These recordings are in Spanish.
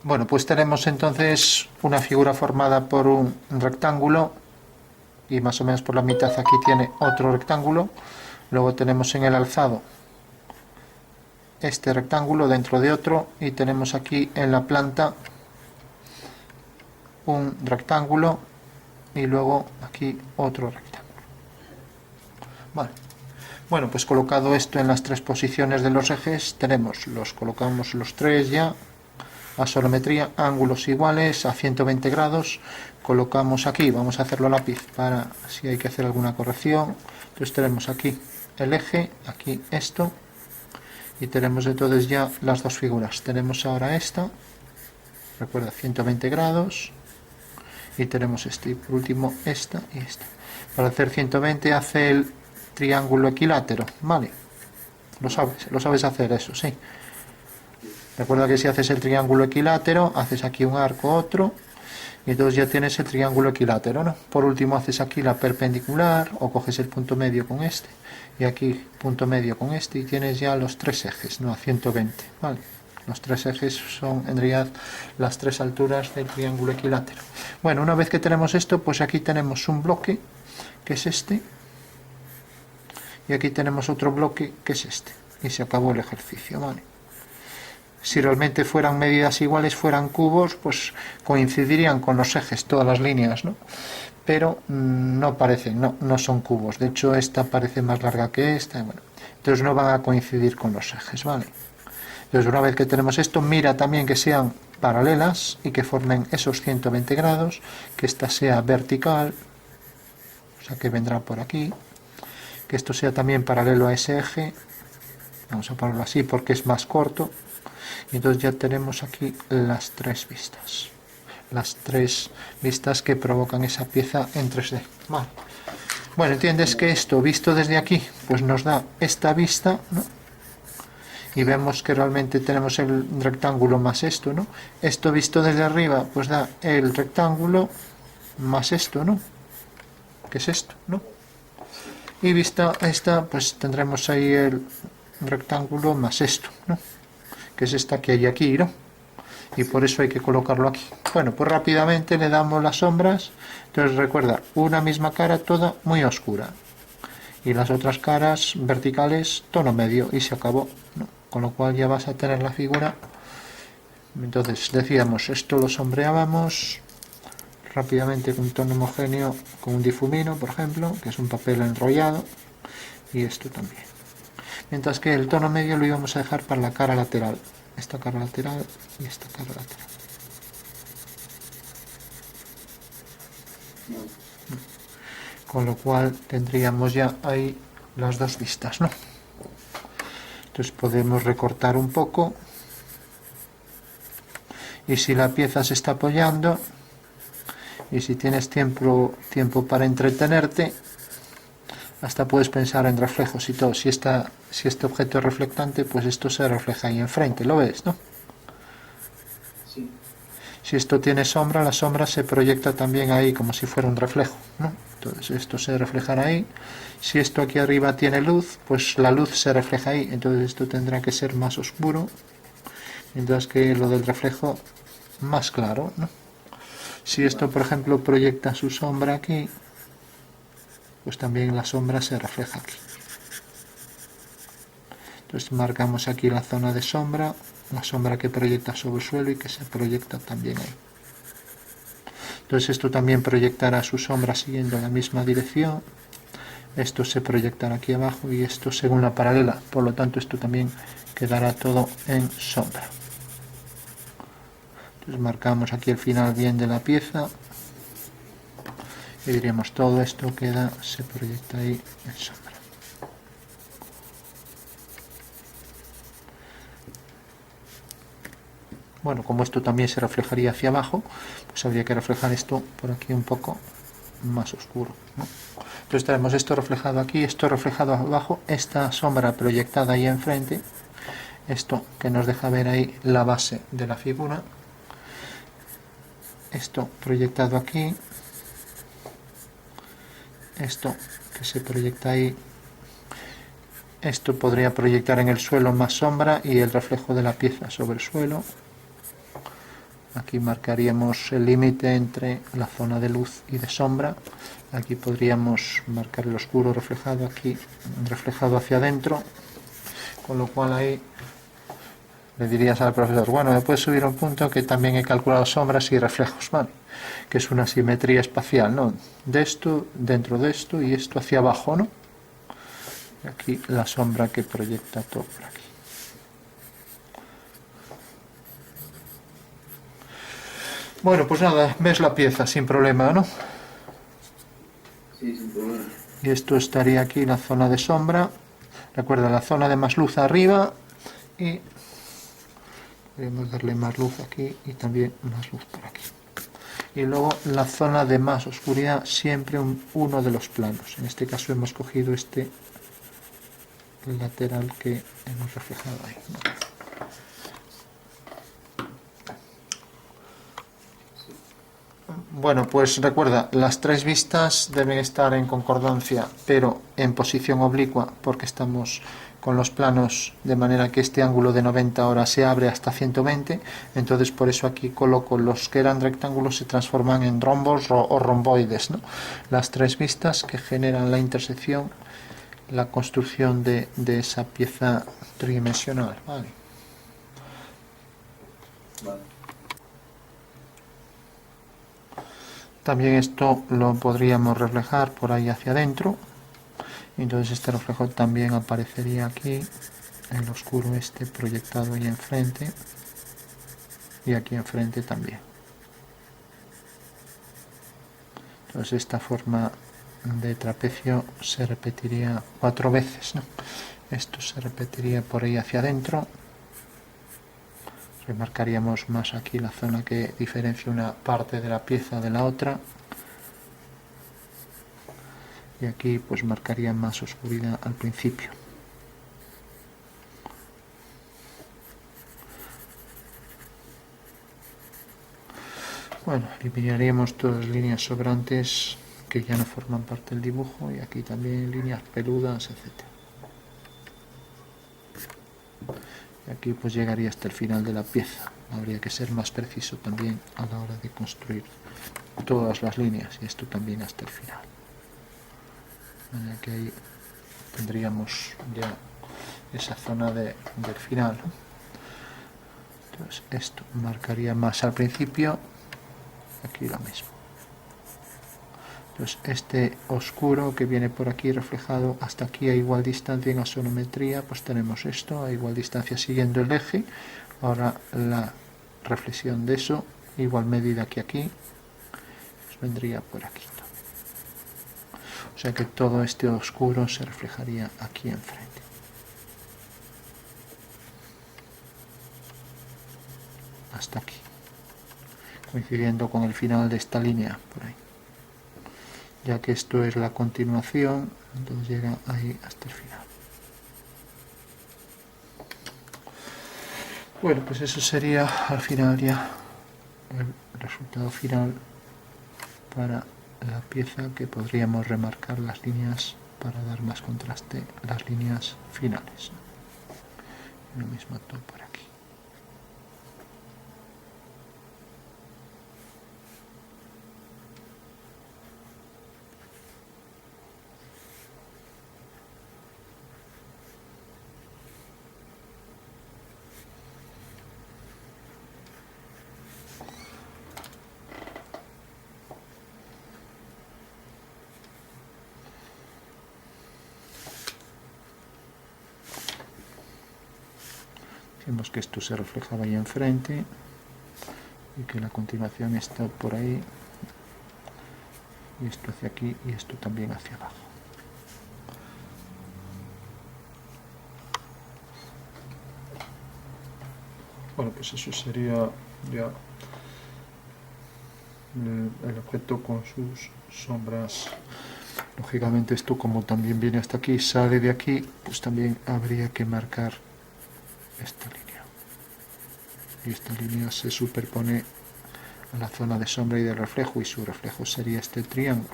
Bueno, pues tenemos entonces una figura formada por un rectángulo y más o menos por la mitad aquí tiene otro rectángulo. Luego tenemos en el alzado este rectángulo dentro de otro y tenemos aquí en la planta un rectángulo y luego aquí otro rectángulo. Vale. Bueno, pues colocado esto en las tres posiciones de los ejes, colocamos los tres ya, a sonometría, ángulos iguales, a 120 grados, colocamos aquí, vamos a hacerlo a lápiz para si hay que hacer alguna corrección. Entonces tenemos aquí el eje, aquí esto, y tenemos entonces ya las dos figuras. Tenemos ahora esta, recuerda, 120 grados, y tenemos este, y por último esta y esta. Para hacer 120 hace el triángulo equilátero, ¿vale? Lo sabes hacer eso, sí. Recuerda que si haces el triángulo equilátero, haces aquí un arco, otro, y entonces ya tienes el triángulo equilátero, ¿no? Por último haces aquí la perpendicular, o coges el punto medio con este, y aquí punto medio con este, y tienes ya los tres ejes, ¿no? A 120, ¿vale? Los tres ejes son en realidad las tres alturas del triángulo equilátero. Bueno, una vez que tenemos esto, pues aquí tenemos un bloque, que es este, y aquí tenemos otro bloque, que es este, y se acabó el ejercicio, ¿vale? Si realmente fueran medidas iguales, fueran cubos, pues coincidirían con los ejes, todas las líneas, ¿no? Pero no parecen, no son cubos. De hecho, esta parece más larga que esta, bueno, entonces no van a coincidir con los ejes, ¿vale? Entonces, una vez que tenemos esto, mira también que sean paralelas y que formen esos 120 grados, que esta sea vertical, o sea que vendrá por aquí, que esto sea también paralelo a ese eje, vamos a ponerlo así porque es más corto, y entonces ya tenemos aquí las tres vistas que provocan esa pieza en 3D. Vale. Bueno, entiendes que esto visto desde aquí pues nos da esta vista, ¿no? Y vemos que realmente tenemos el rectángulo más esto, ¿no? Esto visto desde arriba pues da el rectángulo más esto, ¿no? Que es esto, ¿no? Y vista esta pues tendremos ahí el rectángulo más esto, ¿no? Que es esta que hay aquí, ¿no? Y por eso hay que colocarlo aquí. Bueno, pues rápidamente le damos las sombras. Entonces recuerda, una misma cara toda muy oscura y las otras caras verticales tono medio y se acabó, ¿no? Con lo cual ya vas a tener la figura. Entonces decíamos, esto lo sombreábamos rápidamente con un tono homogéneo, con un difumino, por ejemplo, que es un papel enrollado, y esto también. Mientras que el tono medio lo íbamos a dejar para la cara lateral, esta cara lateral y esta cara lateral. Con lo cual tendríamos ya ahí las dos vistas, ¿no? Entonces podemos recortar un poco, y si la pieza se está apoyando y si tienes tiempo para entretenerte, hasta puedes pensar en reflejos y todo. Si este objeto es reflectante, pues esto se refleja ahí enfrente, ¿lo ves, no? Sí. Si esto tiene sombra, la sombra se proyecta también ahí como si fuera un reflejo, ¿no? Entonces esto se reflejará ahí. Si esto aquí arriba tiene luz, pues la luz se refleja ahí, entonces esto tendrá que ser más oscuro, mientras que lo del reflejo más claro, ¿no? Si esto, por ejemplo, proyecta su sombra aquí, pues también la sombra se refleja aquí. Entonces marcamos aquí la zona de sombra, la sombra que proyecta sobre el suelo y que se proyecta también ahí. Entonces esto también proyectará su sombra siguiendo la misma dirección. Esto se proyectará aquí abajo y esto según la paralela. Por lo tanto, esto también quedará todo en sombra. Entonces marcamos aquí el final bien de la pieza. Y diríamos todo esto se proyecta ahí en sombra. Bueno, como esto también se reflejaría hacia abajo, pues habría que reflejar esto por aquí un poco más oscuro, ¿no? Entonces tenemos esto reflejado aquí, esto reflejado abajo, esta sombra proyectada ahí enfrente, esto que nos deja ver ahí la base de la figura, esto proyectado aquí, esto que se proyecta ahí, esto podría proyectar en el suelo más sombra y el reflejo de la pieza sobre el suelo, Aquí marcaríamos el límite entre la zona de luz y de sombra. Aquí podríamos marcar el oscuro reflejado aquí, reflejado hacia adentro, con lo cual ahí le dirías al profesor, bueno, me puedes subir un punto que también he calculado sombras y reflejos, ¿vale? Que es una simetría espacial, ¿no? De esto, dentro de esto y esto hacia abajo, ¿no? Y aquí la sombra que proyecta todo por aquí. Bueno, pues nada, ves la pieza sin problema, ¿no? Sí, sin problema. Y esto estaría aquí, la zona de sombra. Recuerda, la zona de más luz arriba y podemos darle más luz aquí y también más luz por aquí. Y luego la zona de más oscuridad, siempre uno de los planos. En este caso hemos cogido este lateral que hemos reflejado ahí, ¿no? Bueno, pues recuerda, las tres vistas deben estar en concordancia, pero en posición oblicua, porque estamos con los planos de manera que este ángulo de 90 ahora se abre hasta 120, entonces por eso aquí coloco los que eran rectángulos se transforman en rombos o romboides, ¿no? Las tres vistas que generan la intersección, la construcción de esa pieza tridimensional, ¿vale? Vale. También esto lo podríamos reflejar por ahí hacia adentro. Entonces este reflejo también aparecería aquí, el oscuro este proyectado ahí enfrente. Y aquí enfrente también. Entonces esta forma de trapecio se repetiría 4 veces, ¿no? Esto se repetiría por ahí hacia adentro. Remarcaríamos más aquí la zona que diferencia una parte de la pieza de la otra. Y aquí pues marcaría más oscuridad al principio. Bueno, eliminaríamos todas las líneas sobrantes que ya no forman parte del dibujo y aquí también líneas peludas, etc. Y aquí pues llegaría hasta el final de la pieza. Habría que ser más preciso también a la hora de construir todas las líneas y esto también hasta el final. De manera que ahí tendríamos ya esa zona del final, ¿no? Entonces esto marcaría más al principio, aquí lo mismo. Entonces este oscuro que viene por aquí reflejado hasta aquí a igual distancia en asonometría, pues tenemos esto a igual distancia siguiendo el eje. Ahora la reflexión de eso, igual medida que aquí, pues vendría por aquí. O sea que todo este oscuro se reflejaría aquí enfrente. Hasta aquí, coincidiendo con el final de esta línea por ahí. Ya que esto es la continuación, entonces llega ahí hasta el final. Bueno, pues eso sería al final ya el resultado final para la pieza, que podríamos remarcar las líneas para dar más contraste, las líneas finales. Lo mismo todo por aquí. Vemos que esto se reflejaba ahí enfrente y que la continuación está por ahí y esto hacia aquí y esto también hacia abajo. Bueno, pues eso sería ya el objeto con sus sombras. Lógicamente esto, como también viene hasta aquí, sale de aquí, pues también habría que marcar esta línea. Y esta línea se superpone a la zona de sombra y de reflejo, y su reflejo sería este triángulo.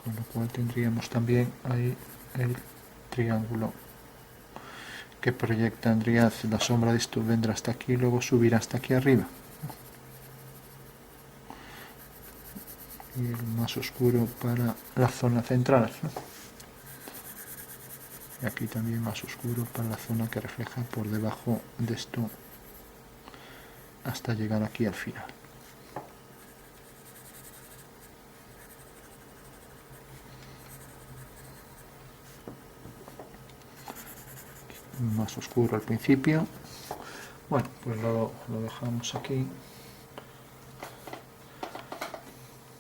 Con lo cual tendríamos también ahí el triángulo que proyecta en realidad la sombra de esto vendrá hasta aquí y luego subirá hasta aquí arriba. Y el más oscuro para la zona central, ¿no? Y aquí también más oscuro para la zona que refleja por debajo de esto hasta llegar aquí al final. Más oscuro al principio. Bueno, pues lo dejamos aquí.